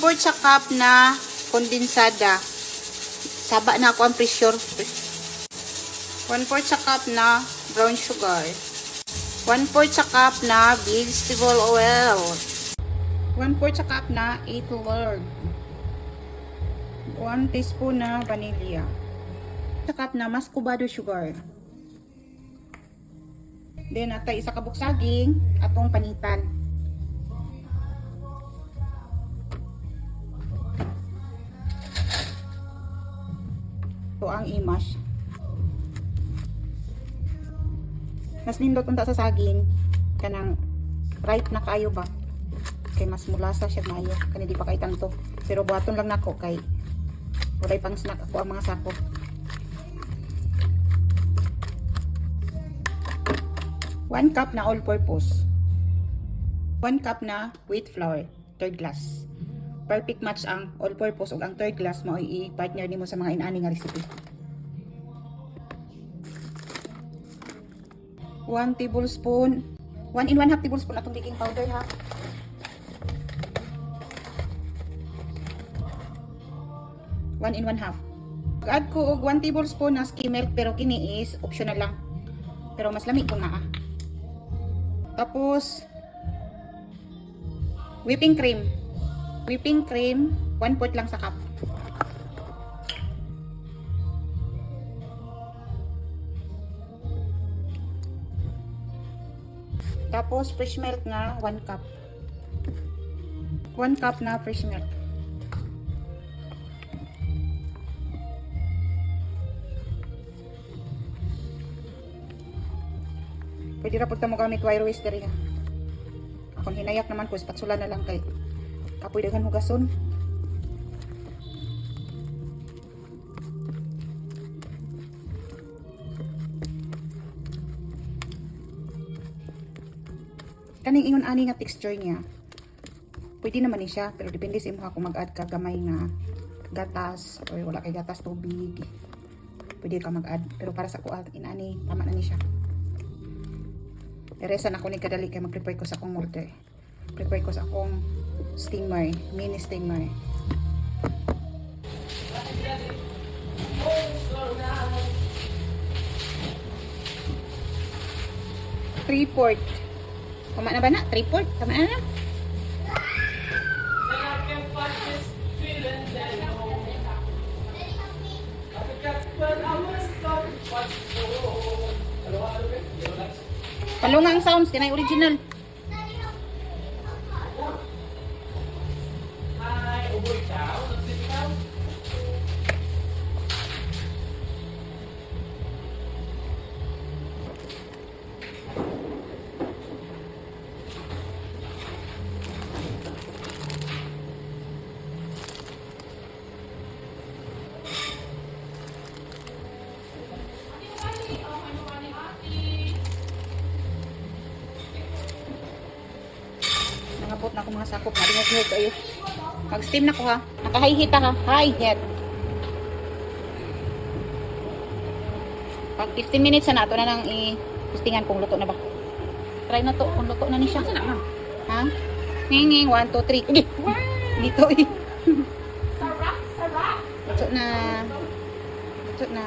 1/4 cup na kondensada. Saba na ako ang pressure. 1/4 cup na brown sugar. 1/4 cup na vegetable oil. 1/4 cup na eggnog. 1 teaspoon na vanilla. 1 cup na muscovado sugar. Then atay isa ka buksaging atong panitan. Ito ang imash. Mas nindot unta sa saging kanang ripe na kayo ba? Kay mas mulasa siya maayo. Kani di pa kay tanto. Pero buhaton lang nako kay walay pang snack ako ang mga sako. One cup na all-purpose. 1 cup na wheat flour, 3rd glass. Perfect match ang all-purpose ug ang 3rd glass mo i-partner nimo sa mga inani nga recipe. 1 tablespoon, 1 in 1/2 tablespoon atong baking powder ha. One in 1/2. Add ko og 1 tablespoon na skim milk pero kini is optional lang. Pero mas lami kung naa. Tapos whipping cream. Whipping cream 1/4 lang sa cup. Tapos fresh milk na 1 cup. 1 cup na fresh milk. Pwede ra pud ta mo gamit wire whisker ya. Akong hinayak naman ko spatula na lang kay kapoy daghan hugason. Kaning ingon ani nga texture niya. Pwede naman ni siya pero depende sa imong kung mag-add ka gamay nga gatas or wala kay gatas tubig. Pwede ka mag-add pero para sa ko inani tama na ni siya. Eresan ako ni kadali kay mag-prepare ko sa akong molder. Prepare ko sa akong steamer, mini steamer. Three-fourth. Tama na ba na? Three-fourth? Tama na? Palungang sounds, kinay original. Nangabot na ako mga sakop. Maringog-ngog kayo. Mag-steam na ko ha. Naka-high heat ha. High heat. Pag 15 minutes na ito na nang i-testingan kung luto na ba. Try na to kung luto na ni siya. Ha? Nging, 1, 2, 3. Okay. Dito eh. Sarap. Luto na. Luto na.